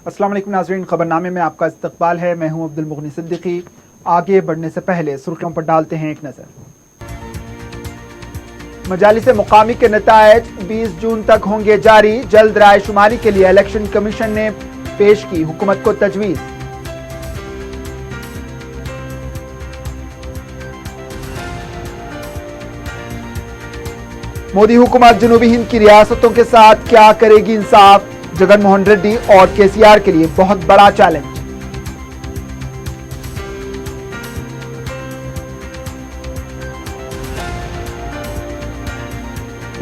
अस्सलाम वालेकुम नाज़रीन, खबरनामे में आपका इस्तकबाल है। मैं हूं अब्दुल मुगनी सिद्दीकी। आगे बढ़ने से पहले सुर्खियों पर डालते हैं एक नज़र। मजालिस मुकामी के नतायज 20 जून तक होंगे जारी। जल्द राय शुमारी के लिए इलेक्शन कमीशन ने पेश की हुकूमत को तजवीज़। मोदी हुकूमत जनूबी हिंद की रियासतों के साथ क्या करेगी इंसाफ? जगन मोहन रेड्डी और केसीआर के लिए बहुत बड़ा चैलेंज।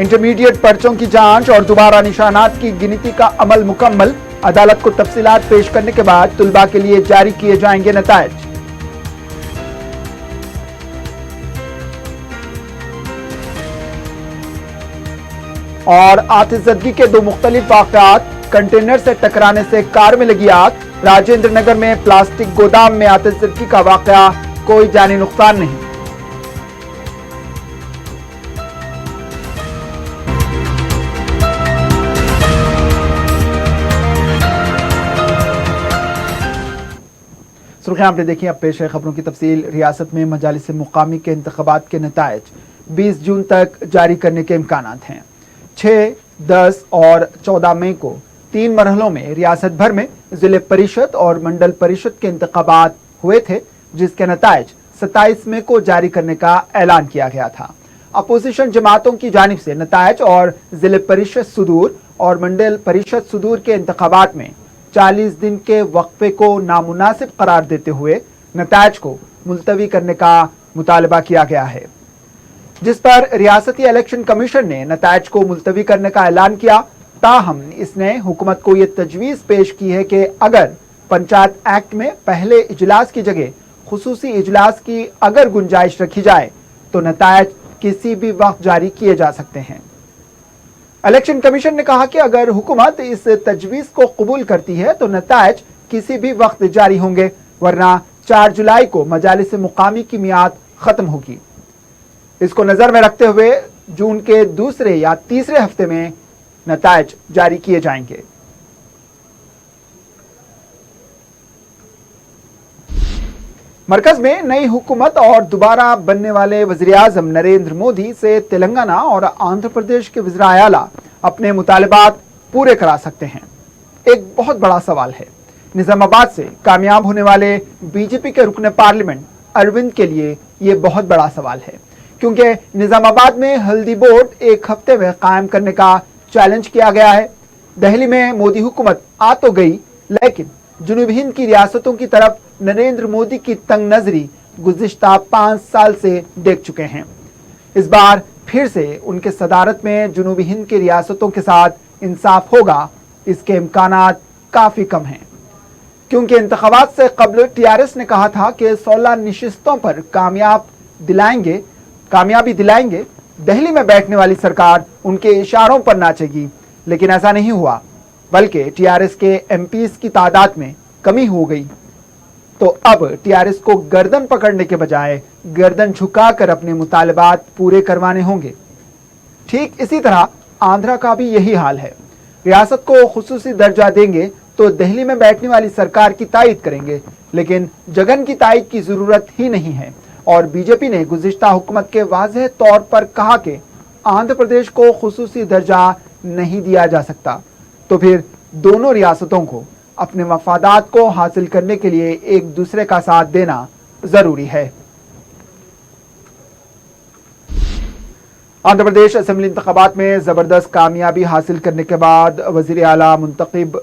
इंटरमीडिएट पर्चों की जांच और दोबारा निशानात की गिनती का अमल मुकम्मल। अदालत को तफसीलात पेश करने के बाद तुलबा के लिए जारी किए जाएंगे नतायज। और आतिशज़दगी के दो मुख्तलिफ वाक़यात। कंटेनर से टकराने से कार में लगी आग। राजेंद्र नगर में प्लास्टिक गोदाम में आतिशज़दगी का वाक़या, कोई जानी नुकसान नहीं। सुर्खियां आपने देखी, अब पेश है खबरों की तफसील। रियासत में मजालिस मुकामी के इंतखाबात के नतायज 20 जून तक जारी करने के इम्कानात हैं। 6, 10 और 14 मई को 3 मरहलों में रियासत भर में जिले परिषद और मंडल परिषद के इंतखाबात हुए थे, जिसके नतायज 27 मई को जारी करने का ऐलान किया गया था। अपोजिशन जमातों की जानिब से नतायज और जिले परिषद सुदूर और मंडल परिषद सुदूर के इंतखाबात में 40 दिन के वक्फे को नामुनासिब करार देते हुए नतायज को मुलतवी करने का मुतालबा किया गया है, जिस पर रियासती इलेक्शन कमीशन ने नतायज को मुलतवी करने का ऐलान किया। ताहम इसने हुकूमत को ये तजवीज़ पेश की है कि अगर पंचायत एक्ट में पहले इजलास की जगह खुसूसी इजलास की अगर गुंजाइश रखी जाए तो नतायज किसी भी वक्त जारी किए जा सकते हैं। इलेक्शन कमीशन ने कहा कि अगर हुकूमत इस तजवीज़ को कबूल करती है तो नतायज किसी भी वक्त जारी होंगे, वरना 4 जुलाई को मजालिस मुकामी की मियाद खत्म होगी। इसको नजर में रखते हुए जून के दूसरे या तीसरे हफ्ते में नतायज जारी किए जाएंगे। मरकज में नई हुकूमत और दोबारा बनने वाले वज़ीर आज़म नरेंद्र मोदी से तेलंगाना और आंध्र प्रदेश के वज़ीर आला अपने मुतालबात पूरे करा सकते हैं। एक बहुत बड़ा सवाल है। निजामाबाद से कामयाब होने वाले बीजेपी के रुकन पार्लियामेंट अरविंद के लिए ये बहुत बड़ा सवाल है, क्योंकि निजामाबाद में हल्दी बोर्ड एक हफ्ते में कायम करने का चैलेंज किया गया है। दिल्ली में मोदी हुकूमत आ तो गई, लेकिन जनूबी हिंद की रियासतों की तरफ नरेंद्र मोदी की तंग नजरी गुज़िश्ता 5 साल से देख चुके हैं। इस बार फिर से उनके सदारत में जनूबी हिंद की रियासतों के साथ इंसाफ होगा, इसके इम्कानात काफ़ी कम हैं, क्योंकि इंतखाबात से कबल टीआरएस ने कहा था कि 16 नशिस्तों पर कामयाबी दिलाएंगे। दिल्ली में बैठने वाली सरकार उनके इशारों पर नाचेगी, लेकिन ऐसा नहीं हुआ, बल्कि टीआरएस के एमपीज की तादाद में कमी हो गई। तो अब टीआरएस को गर्दन पकड़ने के बजाय गर्दन झुकाकर अपने मुतालबात पूरे करवाने होंगे। ठीक इसी तरह आंध्रा का भी यही हाल है। रियासत को खुसूसी दर्जा देंगे तो दिल्ली में बैठने वाली सरकार की तायद करेंगे, लेकिन जगन की तायद की जरूरत ही नहीं है। और बीजेपी ने गुज़िश्ता हुकूमत के वाज़ेह तौर पर कहा कि आंध्र प्रदेश को खुसूसी दर्जा नहीं दिया जा सकता, तो फिर दोनों रियासतों को अपने मफादात को हासिल करने के लिए एक दूसरे का साथ देना जरूरी है। आंध्र प्रदेश असेंबली इंतखाबात में जबरदस्त कामयाबी हासिल करने के बाद वजीर आला मुंतखब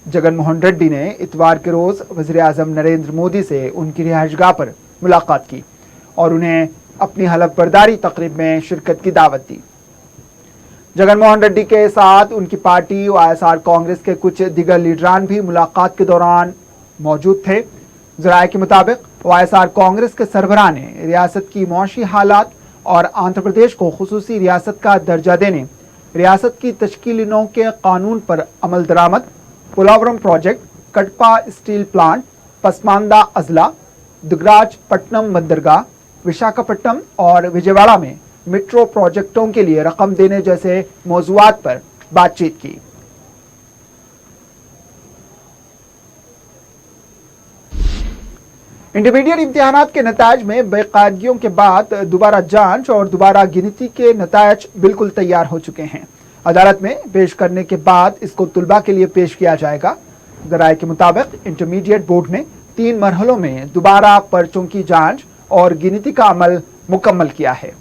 जगन मोहन रेड्डी ने इतवार के रोज वजीर आजम नरेंद्र मोदी से उनकी रिहाइशगाह पर मुलाकात की और उन्हें अपनी हलफ बर्दारी तकरीब में शिरकत की दावत दी। जगन मोहन रेड्डी के साथ उनकी पार्टी वाईएसआर कांग्रेस के कुछ दिगर लीडरान भी मुलाकात के दौरान मौजूद थे। ज़राए के मुताबिक वाईएसआर कांग्रेस के सरबराह ने रियासत की मौशी हालात और आंध्र प्रदेश को खुसूसी रियासत का दर्जा देने, रियासत की तश्कीली नौ के कानून पर अमल दरामद, Polavaram project, Kadapa steel plant, पसमानदा अजला, दुगराज पट्टनम बंदरगाह, विशाखापट्टनम और विजयवाड़ा में मेट्रो प्रोजेक्टों के लिए रकम देने जैसे मौज़ूआत पर बातचीत की। इंटरमीडिएट इम्तिहानात के नताज में बेकायदगियों के बाद दोबारा जांच और दोबारा गिनती के नताज बिल्कुल तैयार हो चुके हैं। अदालत में पेश करने के बाद इसको तुलबा के लिए पेश किया जाएगा। ज़राए के मुताबिक इंटरमीडिएट बोर्ड ने 3 मरहलों में दोबारा पर्चों की जांच और गिनती का अमल मुकम्मल किया है,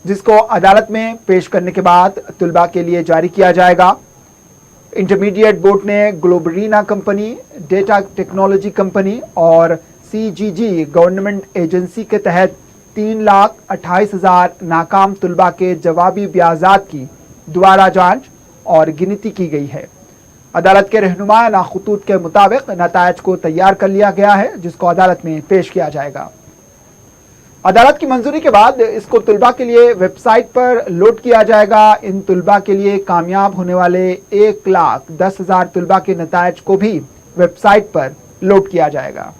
जिसको अदालत में पेश करने के बाद तुलबा के लिए जारी किया जाएगा। इंटरमीडिएट बोर्ड ने ग्लोबरीना कंपनी, डेटा टेक्नोलॉजी कंपनी और CGG गवर्नमेंट एजेंसी के तहत 3,28,000 नाकाम तुलबा के जवाबी ब्याजात की दोबारा जांच और गिनती की गई है। अदालत के रहनुमा नाखुतूत के मुताबिक नतायज को तैयार कर लिया गया है, जिसको अदालत में पेश किया जाएगा। अदालत की मंजूरी के बाद इसको तुलबा के लिए वेबसाइट पर लोड किया जाएगा। इन तुलबा के लिए कामयाब होने वाले 1,10,000 तुलबा के नतायज को भी वेबसाइट पर लोड किया जाएगा।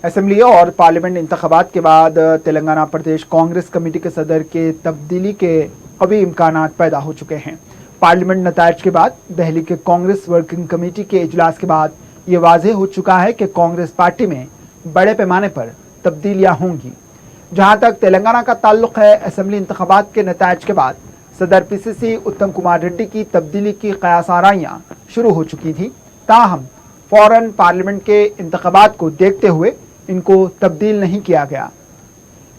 असेंबली और पार्लियामेंट इंतखाबात के बाद तेलंगाना प्रदेश कांग्रेस कमेटी के सदर के तब्दीली के कभी इम्कानात पैदा हो चुके हैं। पार्लियामेंट नतायज के बाद दिल्ली के कांग्रेस वर्किंग कमेटी के इजलास के बाद ये वाज़ेह हो चुका है कि कांग्रेस पार्टी में बड़े पैमाने पर तब्दीलियां होंगी। जहां तक तेलंगाना का ताल्लुक है, असेंबली इंतखाबात के नतायज के बाद सदर PCC उत्तम कुमार रेड्डी की तब्दीली की कयास आराइयां शुरू हो चुकी थी। ताहम फौरन पार्लियामेंट के इंतखाबात को देखते हुए इनको तब्दील नहीं किया गया,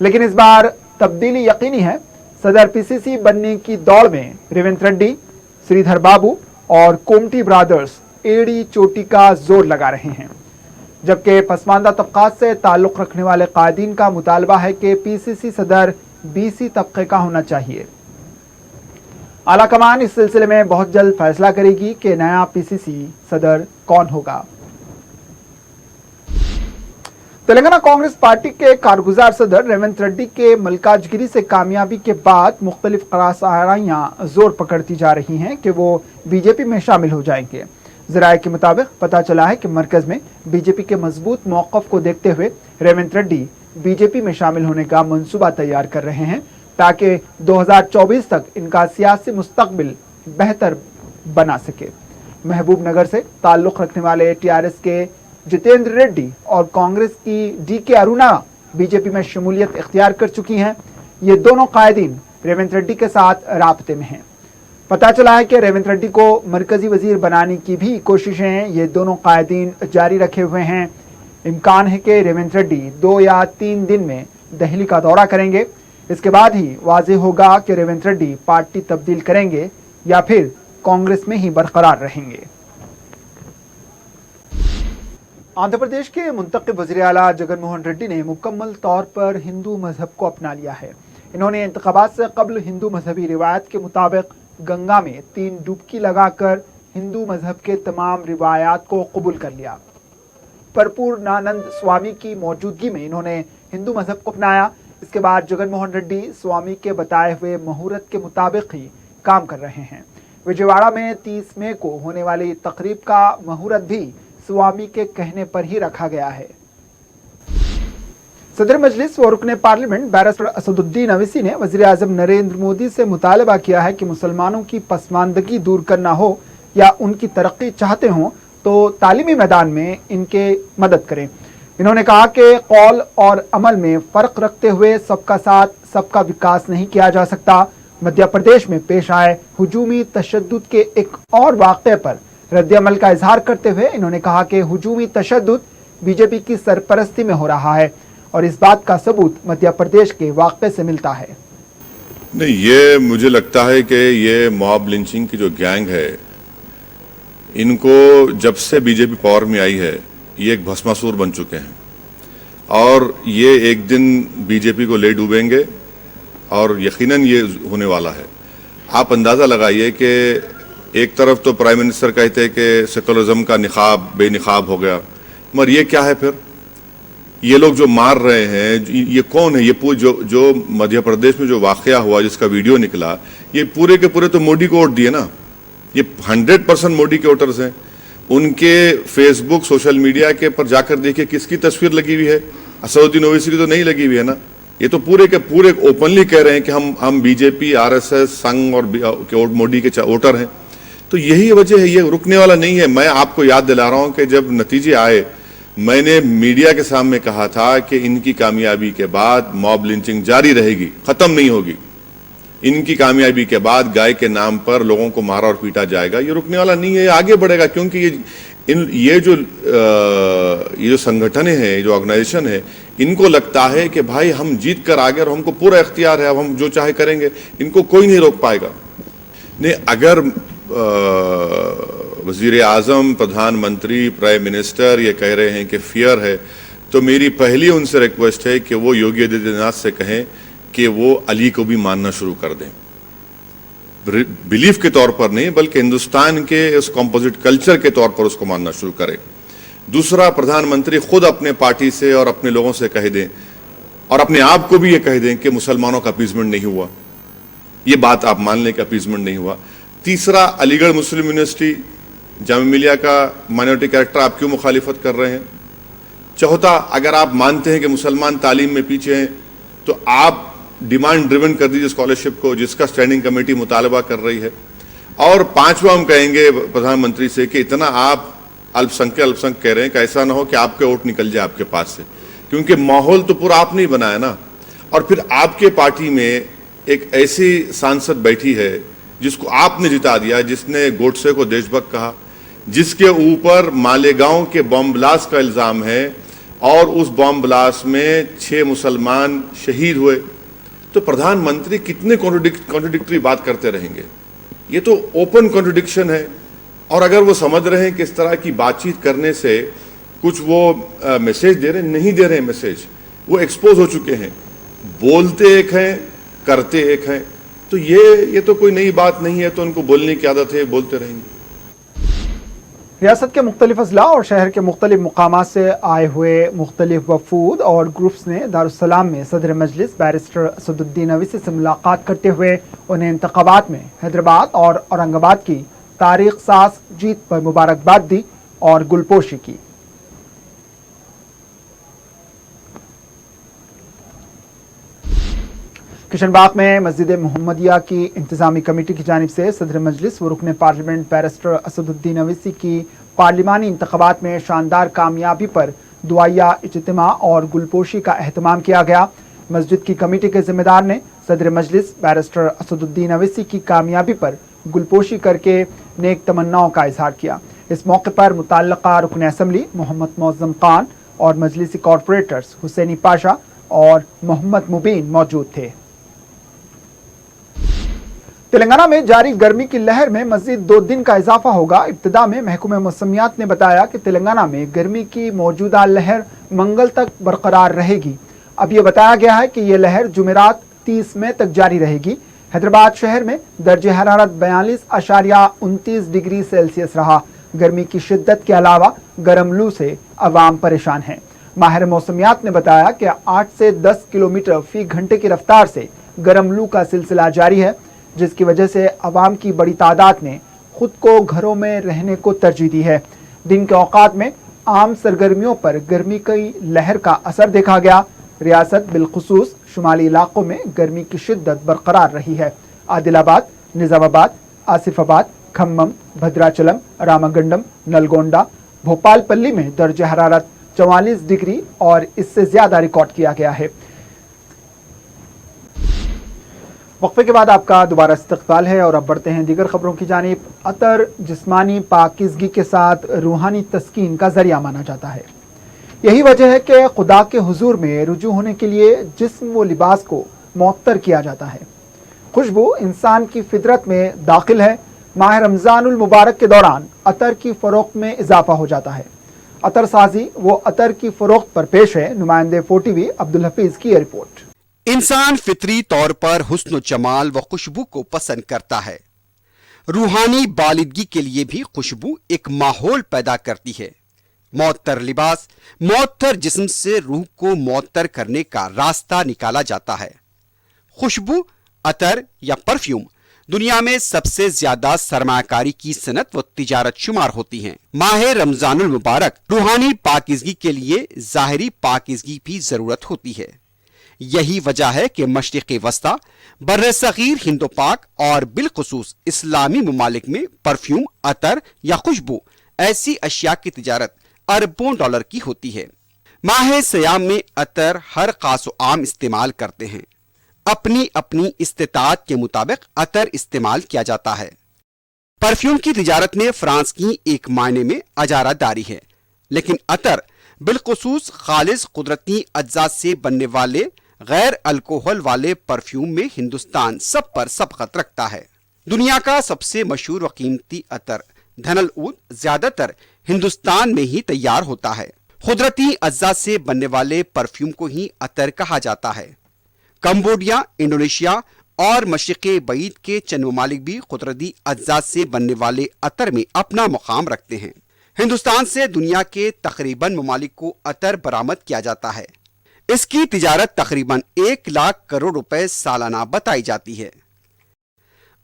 लेकिन इस बार तब्दीली यकीनी है। सदर PCC बनने की दौड़ में रेवंत रेड्डी, श्रीधर बाबू और कोमटी ब्रदर्स एड़ी चोटी का जोर लगा रहे हैं, जबकि पसमानदा तबकात से ताल्लुक रखने वाले कायदीन का मुतालबा है कि PCC सदर BC तबके का होना चाहिए। आला कमान इस सिलसिले में बहुत जल्द फैसला करेगी कि नया PCC सदर कौन होगा। तेलंगाना कांग्रेस पार्टी के कारगुजार सदर रेवंत रेड्डी के मलकाजगिरी से कामयाबी के बाद मुख्तलिफ कयास आराइयां जोर पकड़ती जा रही हैं कि वो बीजेपी में शामिल हो जाएंगे। ज़राए के मुताबिक पता चला है कि मरकज में बीजेपी के मजबूत मौक़िफ़ को देखते हुए रेवंत रेड्डी बीजेपी में शामिल होने का मंसूबा तैयार कर रहे हैं, ताकि 2024 तक इनका सियासी मुस्तकबिल बेहतर बना सके। महबूब नगर से ताल्लुक़ रखने वाले TRS के जितेंद्र रेड्डी और कांग्रेस की DK अरुणा बीजेपी में शमूलियत इख्तियार कर चुकी हैं। ये दोनों कायदीन रेवंत रेड्डी के साथ राब्ते में हैं। पता चला है कि रेवंत रेड्डी को मरकजी वजीर बनाने की भी कोशिशें ये दोनों कायदीन जारी रखे हुए हैं। इम्कान है कि रेवंत रेड्डी 2 या 3 दिन में दिल्ली का दौरा करेंगे। इसके बाद ही वाज़ेह होगा कि रेवंत रेड्डी पार्टी तब्दील करेंगे या फिर कांग्रेस में ही बरकरार रहेंगे। आंध्र प्रदेश के मुंतखब वज़ीर आला जगन मोहन रेड्डी ने मुकम्मल तौर पर हिंदू मजहब को अपना लिया है। इन्होंने इंतखाबात से कबल हिंदू मजहबी रिवायत के मुताबिक गंगा में 3 डुबकी लगाकर हिंदू मजहब के तमाम रिवायात को कबूल कर लिया। परपूर्णानंद स्वामी की मौजूदगी में इन्होंने हिंदू मजहब को अपनाया। इसके बाद जगन मोहन रेड्डी स्वामी के बताए हुए मुहूर्त के मुताबिक ही काम कर रहे हैं। विजयवाड़ा में 30 मई को होने वाली तकरीब का मुहूर्त भी स्वामी के कहने पर ही रखा गया है। सदर मजलिस व रुकने पार्लियामेंट बैरिस्टर असदुद्दीन अवैसी ने वज़ीर आज़म नरेंद्र मोदी से मुतालबा किया है कि मुसलमानों की पसमानदगी दूर करना हो या उनकी तरक्की चाहते हों तो तालीमी मैदान में इनके मदद करें। इन्होंने कहा कि कौल और अमल में फ़र्क रखते हुए सबका साथ सबका विकास नहीं किया जा सकता। मध्य प्रदेश में पेश आए हुजूमी तशद्दुद के एक और वाक़े पर रद्द-ए-अमल का इजहार करते हुए इन्होंने कहा कि हुजूमी तशद्दुद बीजेपी की सरपरस्ती में हो रहा है और इस बात का सबूत मध्य प्रदेश के वाक़े से मिलता है। नहीं, ये मुझे लगता है कि ये मॉब लिंचिंग की जो गैंग है, इनको जब से बीजेपी पावर में आई है ये एक भस्मासुर बन चुके हैं और ये एक दिन बीजेपी को ले डूबेंगे और यकीनन ये होने वाला है। आप अंदाज़ा लगाइए कि एक तरफ तो प्राइम मिनिस्टर कहते हैं कि सेकुलरिज्म का निकाब बेनिकाब हो गया, मगर ये क्या है फिर? ये लोग जो मार रहे हैं ये कौन है? ये जो मध्य प्रदेश में जो वाकया हुआ, जिसका वीडियो निकला, ये पूरे के पूरे तो मोदी को वोट दिए ना। ये 100% मोदी के वोटर्स हैं। उनके फेसबुक सोशल मीडिया के पर जाकर देखिए किसकी तस्वीर लगी हुई है। असदुद्दीन ओवैसी की तो नहीं लगी हुई है ना। ये तो पूरे के पूरे ओपनली कह रहे हैं कि हम बीजेपी RSS संघ और मोदी के वोटर हैं। تو یہی وجہ ہے, یہ رکنے والا نہیں ہے. میں آپ کو یاد دلا رہا ہوں کہ جب نتیجے آئے میں نے میڈیا کے سامنے کہا تھا کہ ان کی کامیابی کے بعد موب لنچنگ جاری رہے گی, ختم نہیں ہوگی. ان کی کامیابی کے بعد گائے کے نام پر لوگوں کو مارا اور پیٹا جائے گا. یہ رکنے والا نہیں ہے, یہ آگے بڑھے گا, کیونکہ یہ جو سنگٹھن ہے, جو آرگنائزیشن ہے, ان کو لگتا ہے کہ بھائی ہم جیت کر آگے اور ہم کو پورا اختیار ہے, اب ہم جو چاہے کریں گے, ان کو کوئی نہیں روک پائے گا. نہیں, اگر وزیر اعظم, پردھان منتری, پرائم منسٹر یہ کہہ رہے ہیں کہ فیئر ہے, تو میری پہلی ان سے ریکویسٹ ہے کہ وہ یوگی آدتیہ ناتھ سے کہیں کہ وہ علی کو بھی ماننا شروع کر دیں. بلیف کے طور پر نہیں, بلکہ ہندوستان کے اس کمپوزٹ کلچر کے طور پر اس کو ماننا شروع کریں. دوسرا, پردھان منتری خود اپنے پارٹی سے اور اپنے لوگوں سے کہہ دیں, اور اپنے آپ کو بھی یہ کہہ دیں کہ مسلمانوں کا اپیزمنٹ نہیں ہوا. یہ بات آپ مان لیں کہ اپیزمنٹ نہیں ہوا. تیسرا, علی گڑھ مسلم یونیورسٹی جامعہ ملیہ کا مائنورٹی کریکٹر آپ کیوں مخالفت کر رہے ہیں؟ چوتھا, اگر آپ مانتے ہیں کہ مسلمان تعلیم میں پیچھے ہیں تو آپ ڈیمانڈ ڈریون کر دیجیے اسکالرشپ کو, جس کا اسٹینڈنگ کمیٹی مطالبہ کر رہی ہے. اور پانچواں, ہم کہیں گے پردھان منتری سے کہ اتنا آپ الپ سنکھ کہہ رہے ہیں کہ ایسا نہ ہو کہ آپ کے ووٹ نکل جائے آپ کے پاس سے, کیونکہ ماحول تو پورا آپ نہیں بنایا نا. اور پھر آپ کے پارٹی میں ایک ایسی سانسد بیٹھی ہے جس کو آپ نے جتا دیا, جس نے گوڈسے کو دیش بھکت کہا, جس کے اوپر مالیگاؤں کے بم بلاسٹ کا الزام ہے, اور اس بم بلاسٹ میں 6 مسلمان شہید ہوئے. تو پردھان منتری کتنے کانٹرڈکٹری بات کرتے رہیں گے؟ یہ تو اوپن کانٹرڈکشن ہے. اور اگر وہ سمجھ رہے ہیں کہ اس طرح کی بات چیت کرنے سے کچھ وہ میسیج دے رہے ہیں, نہیں دے رہے ہیں میسیج. وہ ایکسپوز ہو چکے ہیں, بولتے ایک ہیں, کرتے ایک ہیں. تو یہ تو کوئی نئی بات نہیں ہے, تو ان کو بولنے کی عادت ہے, بولتے رہیں گے. ریاست کے مختلف اضلاع اور شہر کے مختلف مقامات سے آئے ہوئے مختلف وفود اور گروپس نے دارالسلام میں صدر مجلس بیرسٹر اسد الدین اویسی سے ملاقات کرتے ہوئے انہیں انتخابات میں حیدرآباد اور اورنگ آباد کی تاریخ ساز جیت پر مبارکباد دی اور گلپوشی کی. کشن باغ میں مسجد محمدیہ کی انتظامی کمیٹی کی جانب سے صدر مجلس و رکن پارلیمنٹ بیرسٹر اسد الدین اویسی کی پارلیمانی انتخابات میں شاندار کامیابی پر دعائیہ اجتماع اور گلپوشی کا اہتمام کیا گیا. مسجد کی کمیٹی کے ذمہ دار نے صدر مجلس بیرسٹر اسد الدین اویسی کی کامیابی پر گلپوشی کر کے نیک تمناؤں کا اظہار کیا. اس موقع پر متعلقہ رکن اسمبلی محمد معظم خان اور مجلسی کارپوریٹرز حسینی پاشا اور محمد مبین موجود تھے. تلنگانہ میں جاری گرمی کی لہر میں مزید 2 دن کا اضافہ ہوگا. ابتدا میں محکمہ موسمیات نے بتایا کہ تلنگانہ میں گرمی کی موجودہ لہر منگل تک برقرار رہے گی. اب یہ بتایا گیا ہے کہ یہ لہر جمعرات 30 مئی تک جاری رہے گی. حیدرآباد شہر میں درجہ حرارت 42.29 ڈگری سیلسیس رہا. گرمی کی شدت کے علاوہ گرم لو سے عوام پریشان ہیں. ماہر موسمیات نے بتایا کہ 8 سے 10 کلومیٹر فی گھنٹے کی رفتار سے گرم لو کا سلسلہ جاری ہے, جس کی وجہ سے عوام کی بڑی تعداد نے خود کو گھروں میں رہنے کو ترجیح دی ہے. دن کے اوقات میں عام سرگرمیوں پر گرمی کی لہر کا اثر دیکھا گیا. ریاست بالخصوص شمالی علاقوں میں گرمی کی شدت برقرار رہی ہے. عادل آباد, نظام آباد, آصف آباد, کھمم, بھدراچلم, رامگنڈم, نلگونڈا, بھوپال پلی میں درجہ حرارت 44 ڈگری اور اس سے زیادہ ریکارڈ کیا گیا ہے. وقفے کے بعد آپ کا دوبارہ استقبال ہے اور اب بڑھتے ہیں دیگر خبروں کی جانب. عطر جسمانی پاکیزگی کے ساتھ روحانی تسکین کا ذریعہ مانا جاتا ہے. یہی وجہ ہے کہ خدا کے حضور میں رجوع ہونے کے لیے جسم و لباس کو معطر کیا جاتا ہے. خوشبو انسان کی فطرت میں داخل ہے. ماہ رمضان المبارک کے دوران عطر کی فروخت میں اضافہ ہو جاتا ہے. عطر سازی و عطر کی فروخت پر پیش ہے نمائندے 4TV عبدالحفیظ کی یہ رپورٹ. انسان فطری طور پر حسن و جمال و خوشبو کو پسند کرتا ہے. روحانی بالادگی کے لیے بھی خوشبو ایک ماحول پیدا کرتی ہے. معطر لباس معطر جسم سے روح کو معطر کرنے کا راستہ نکالا جاتا ہے. خوشبو، عطر یا پرفیوم دنیا میں سب سے زیادہ سرمایہ کاری کی صنعت و تجارت شمار ہوتی ہیں. ماہ رمضان المبارک روحانی پاکیزگی کے لیے ظاہری پاکیزگی بھی ضرورت ہوتی ہے. یہی وجہ ہے کہ مشرق وسطی، بر صغیر ہند و پاک اور بالخصوص اسلامی ممالک میں پرفیوم، عطر یا خوشبو ایسی اشیاء کی تجارت اربوں ڈالر کی ہوتی ہے۔ ماہ سیام میں عطر ہر خاص و عام استعمال کرتے ہیں۔ اپنی اپنی استطاعت کے مطابق عطر استعمال کیا جاتا ہے۔ پرفیوم کی تجارت میں فرانس کی ایک معنی میں اجارہ داری ہے، لیکن عطر بالخصوص خالص قدرتی اجزاء سے بننے والے غیر الکوہل والے پرفیوم میں ہندوستان سب پر سبقت رکھتا ہے۔ دنیا کا سب سے مشہور و قیمتی عطر دھنل عود زیادہ تر ہندوستان میں ہی تیار ہوتا ہے۔ قدرتی اجزاء سے بننے والے پرفیوم کو ہی عطر کہا جاتا ہے۔ کمبوڈیا، انڈونیشیا اور مشرق بعید کے چند ممالک بھی قدرتی اجزاء سے بننے والے عطر میں اپنا مقام رکھتے ہیں۔ ہندوستان سے دنیا کے تقریباً ممالک کو عطر برآمد کیا جاتا ہے۔ اس کی تجارت تقریباً 1 لاکھ کروڑ روپے سالانہ بتائی جاتی ہے۔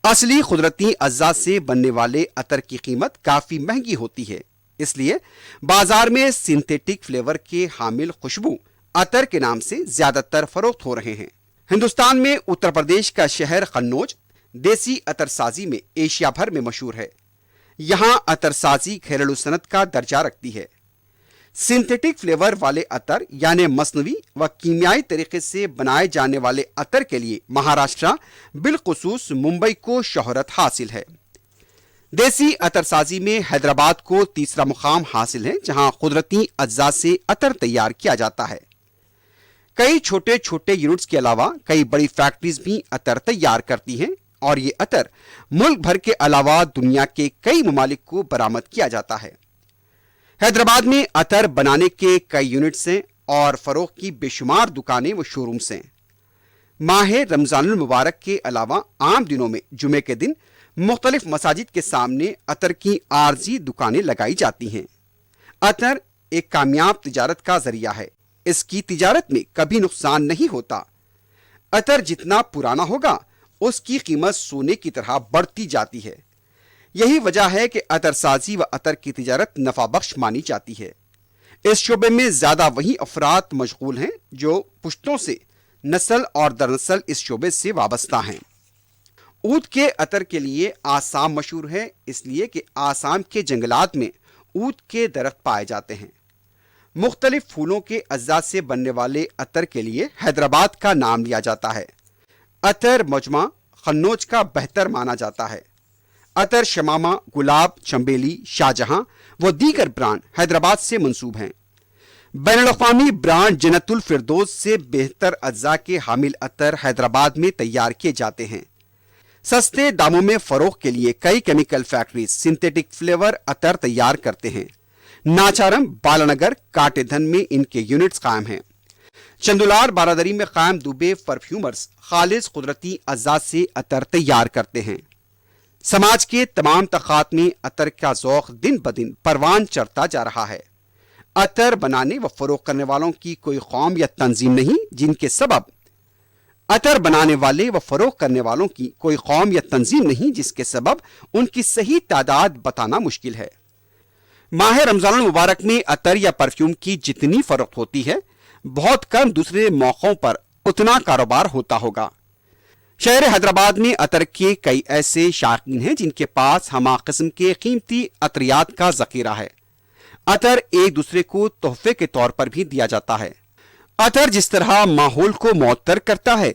اصلی قدرتی اجزاء سے بننے والے عطر کی قیمت کافی مہنگی ہوتی ہے، اس لیے بازار میں سنتھیٹک فلیور کے حامل خوشبو عطر کے نام سے زیادہ تر فروخت ہو رہے ہیں۔ ہندوستان میں اتر پردیش کا شہر قنوج دیسی عطر سازی میں ایشیا بھر میں مشہور ہے۔ یہاں عطر سازی گھریلو صنعت کا درجہ رکھتی ہے۔ سنتھیٹک فلیور والے عطر یعنی مصنوعی و کیمیائی طریقے سے بنائے جانے والے عطر کے لیے مہاراشٹرا بالخصوص ممبئی کو شہرت حاصل ہے۔ دیسی عطر سازی میں حیدرآباد کو تیسرا مقام حاصل ہے، جہاں قدرتی اجزاء سے عطر تیار کیا جاتا ہے۔ کئی چھوٹے چھوٹے یونٹس کے علاوہ کئی بڑی فیکٹریز بھی عطر تیار کرتی ہیں، اور یہ عطر ملک بھر کے علاوہ دنیا کے کئی ممالک کو برآمد کیا جاتا ہے۔ حیدرآباد میں عطر بنانے کے کئی یونٹس ہیں اور فروخت کی بے شمار دکانیں و شو رومس ہیں۔ ماہ رمضان المبارک کے علاوہ عام دنوں میں جمعے کے دن مختلف مساجد کے سامنے عطر کی عارضی دکانیں لگائی جاتی ہیں۔ عطر ایک کامیاب تجارت کا ذریعہ ہے، اس کی تجارت میں کبھی نقصان نہیں ہوتا۔ عطر جتنا پرانا ہوگا اس کی قیمت سونے کی طرح بڑھتی جاتی ہے۔ یہی وجہ ہے کہ عطر سازی و عطر کی تجارت نفع بخش مانی جاتی ہے۔ اس شعبے میں زیادہ وہی افراد مشغول ہیں جو پشتوں سے نسل اور در نسل اس شعبے سے وابستہ ہیں۔ اود کے عطر کے لیے آسام مشہور ہے، اس لیے کہ آسام کے جنگلات میں اود کے درخت پائے جاتے ہیں۔ مختلف پھولوں کے اجزاء سے بننے والے عطر کے لیے حیدرآباد کا نام لیا جاتا ہے۔ عطر مجمع قنوج کا بہتر مانا جاتا ہے۔ عطر شمامہ، گلاب، چمبیلی، شاہجہاں و دیگر برانڈ حیدرآباد سے منسوب ہیں۔ بین الاقوامی برانڈ جنت الفردوس سے بہتر اجزاء کے حامل عطر حیدرآباد میں تیار کیے جاتے ہیں۔ سستے داموں میں فروخت کے لیے کئی کیمیکل فیکٹریز سنتھیٹک فلیور عطر تیار کرتے ہیں۔ ناچارم، بالانگر، کاٹے دھن میں ان کے یونٹس قائم ہیں۔ چندولار بارادری میں قائم دوبے پرفیومرز خالص قدرتی اجزاء سے عطر تیار کرتے ہیں۔ سماج کے تمام طبقات میں عطر کا ذوق دن بدن پروان چڑھتا جا رہا ہے۔ عطر بنانے و فروخت کرنے والوں کی کوئی قوم یا تنظیم نہیں جن کے سبب عطر بنانے والے و فروخت کرنے والوں کی کوئی قوم یا تنظیم نہیں جس کے سبب ان کی صحیح تعداد بتانا مشکل ہے۔ ماہ رمضان المبارک میں عطر یا پرفیوم کی جتنی فروخت ہوتی ہے بہت کم دوسرے موقعوں پر اتنا کاروبار ہوتا ہوگا۔ شہر حیدرآباد میں عطر کے کئی ایسے شائقین ہیں جن کے پاس ہمہ قسم کے قیمتی عطریات کا ذخیرہ ہے۔ عطر ایک دوسرے کو تحفے کے طور پر بھی دیا جاتا ہے۔ عطر جس طرح ماحول کو معطر کرتا ہے،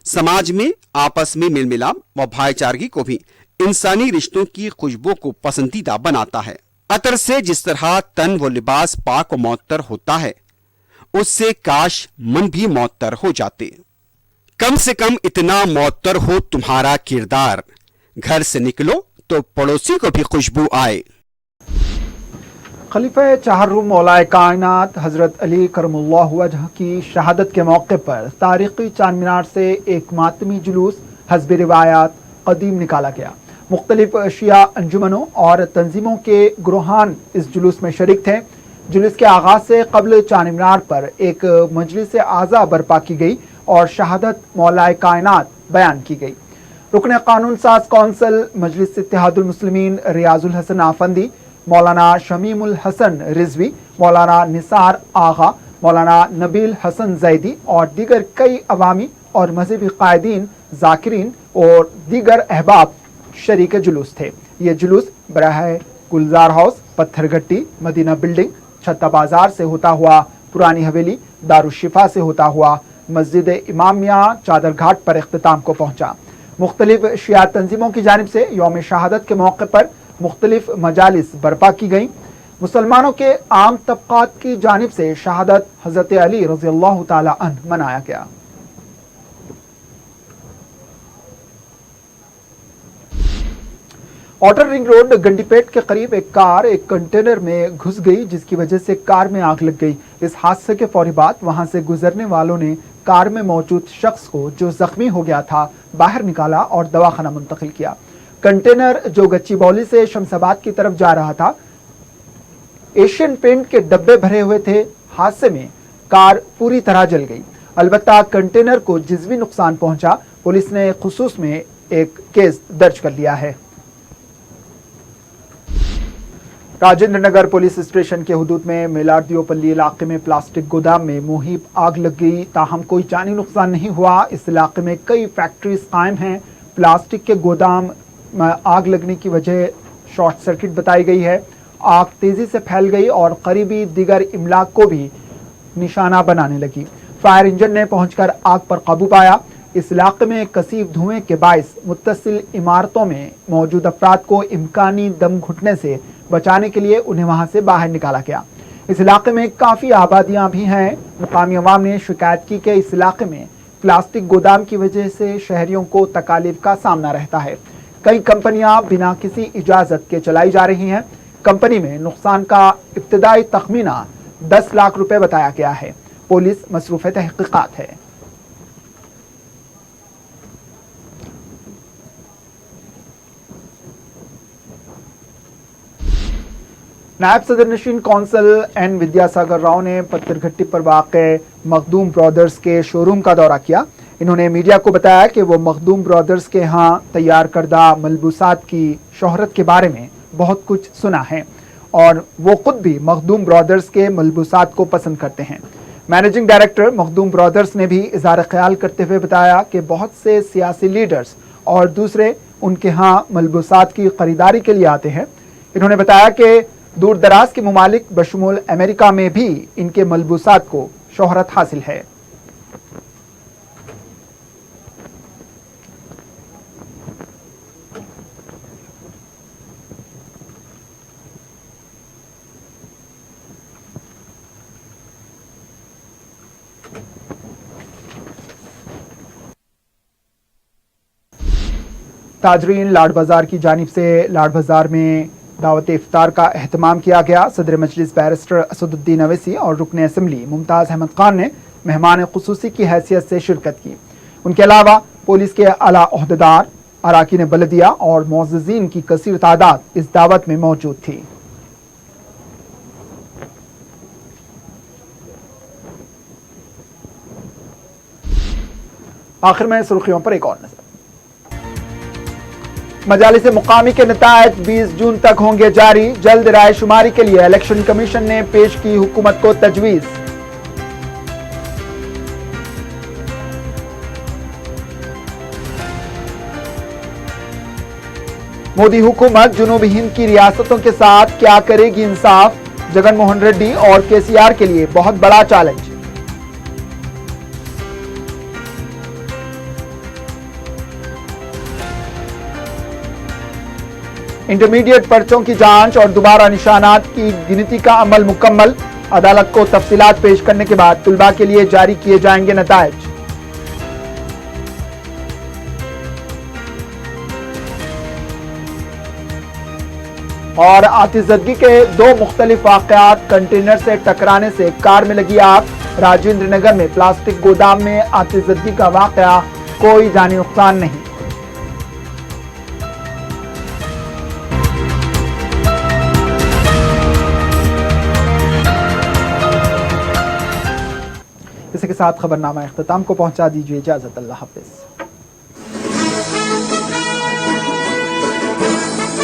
سماج میں آپس میں میل ملاپ و بھائی چارگی کو بھی انسانی رشتوں کی خوشبو کو پسندیدہ بناتا ہے۔ عطر سے جس طرح تن و لباس پاک و معطر ہوتا ہے، اس سے کاش من بھی معطر ہو جاتے۔ کم سے کم اتنا معطر ہو تمہارا کردار، گھر سے نکلو تو پڑوسی کو بھی خوشبو آئے۔ خلیفہ چہارم مولا کائنات حضرت علی کرم اللہ وجہ کی شہادت کے موقع پر تاریخی چار مینار سے ایک ماتمی جلوس حسب روایات قدیم نکالا گیا۔ مختلف شیعہ انجمنوں اور تنظیموں کے گروہان اس جلوس میں شریک تھے۔ جلوس کے آغاز سے قبل چار مینار پر ایک مجلس اعضا برپا کی گئی اور شہادت مولا کائنات بیان کی گئی۔ رکن قانون ساز کونسل مجلس اتحاد المسلمین ریاض الحسن آفندی، مولانا شمیم الحسن رضوی، مولانا نثار آغا، मौलाना नबील हसन जैदी और दीगर कई अवामी और मजहबी कायदीन, जाकिरीन और दीगर अहबाब शरीक जुलूस थे। ये जुलूस बराह गुलजार हाउस, पत्थरघट्टी, मदीना बिल्डिंग, छत्ता बाजार से होता हुआ पुरानी हवेली, दारुशिफा से होता हुआ मस्जिद इमामिया चादर घाट पर इख्तिताम को पहुंचा। मुख्तलिफ शिया तंजीमों की जानिब से यौम शहादत के मौके पर मुख्तलिफ मजालिस बर्पा की गईं। मुसलमानों के आम तबकात की जानिब से शहादत हजरत अली रज़ियल्लाहु ताला अन्हु मनाया गया। आउटर रिंग रोड गंडीपेट के करीब एक कार एक कंटेनर में घुस गई, जिसकी वजह से कार में आग लग गई। इस हादसे के फौरी बाद वहां से गुजरने वालों ने कार में मौजूद शख्स को, जो जख्मी हो गया था, बाहर निकाला और दवाखाना मुंतकिल किया। कंटेनर जो गच्चीबौली से शमशाबाद की तरफ जा रहा था, एशियन पेंट के डब्बे भरे हुए थे। हादसे में कार पूरी तरह जल गई। अलबत्ता कंटेनर को जिस्मी नुकसान पहुंचा। पुलिस ने खुसूस में एक केस दर्ज कर लिया है। राजेंद्र नगर पुलिस स्टेशन के हुदूद में मेलार्दियोपल्ली इलाके में प्लास्टिक गोदाम में मुहीब आग लग गई। ताहम कोई जानी नुकसान नहीं हुआ। इस इलाके में कई फैक्ट्रीज कायम हैं। प्लास्टिक के गोदाम में आग लगने की वजह शॉर्ट सर्किट बताई गई है। आग तेजी से फैल गई और करीबी दिगर इमलाक को भी निशाना बनाने लगी। फायर इंजन ने पहुंचकर आग पर काबू पाया। इस इलाके में कसीब धुएं के बायस मुत्तसिल इमारतों में मौजूद अफराद को इम्कानी दम घुटने से बचाने के लिए उन्हें वहां से बाहर निकाला गया। इस इलाके में काफी आबादियां भी हैं। मुकामी अवाम ने शिकायत की कि इस इलाके में प्लास्टिक गोदाम की वजह से शहरियों को तकालीफ का सामना रहता है। कई कंपनियां बिना किसी इजाजत के चलाई जा रही हैं। कंपनी में नुकसान का इब्तिदाई तखमीना 10 लाख रुपए बताया गया है। पुलिस मसरूफ तहकीकात है। नायब सदर नशीन कौंसल एन विद्यासागर राव ने पत्थरघट्टी पर वाक़े मखदूम ब्रदर्स के शोरूम का दौरा किया। इन्होंने मीडिया को बताया कि वो मखदूम ब्रदर्स के यहाँ तैयार करदा मलबूसात की शोहरत के बारे में बहुत कुछ सुना है और वो खुद भी मखदूम ब्रदर्स के मलबूसात को पसंद करते हैं। मैनेजिंग डायरेक्टर मखदूम ब्रदर्स ने भी इज़हार ख्याल करते हुए बताया कि बहुत से सियासी लीडर्स और दूसरे उनके यहाँ मलबूसात की खरीदारी के लिए आते हैं। इन्होंने बताया कि दूर दराज के मुमालिक बशमूल अमेरिका में भी इनके मलबूसात को शोहरत हासिल है। ताजरीन लाड बाजार की जानिब से लाड बाजार में दावत इफ्तार का एहतमाम किया गया। सदर मजलिस बैरिस्टर असदुद्दीन अवैसी और रुकन असम्बली मुमताज़ अहमद खान ने मेहमान खुसूसी की हैसियत से शिरकत की। उनके अलावा पुलिस के आला ओहदेदार, अराकीन बलदिया और मुअज़्ज़िज़ीन की कसीर तादाद इस दावत में मौजूद थी। आखिर में सुर्खियों पर एक और नजर। मजालिस मुकामी के नतायज 20 जून तक होंगे जारी। जल्द राय शुमारी के लिए इलेक्शन कमीशन ने पेश की हुकूमत को तजवीज। मोदी हुकूमत जनूबी हिंद की रियासतों के साथ क्या करेगी इंसाफ? जगन मोहन रेड्डी और केसीआर के लिए बहुत बड़ा चैलेंज। इंटरमीडिएट पर्चों की जांच और दोबारा निशानात की गिनती का अमल मुकम्मल। अदालत को तफसीलात पेश करने के बाद तुलबा के लिए जारी किए जाएंगे नतायज। और आतिशज़दगी के 2 मुख्तलिफ वाक़यात। कंटेनर से टकराने से कार में लगी आग। राजेंद्र नगर में प्लास्टिक गोदाम में आतिशज़दगी का वाक़या, कोई जानी नुकसान नहीं। इसी के साथ खबरनामा इख्तिताम को पहुंचा दीजिए। इजाजत, अल्लाह हाफिज।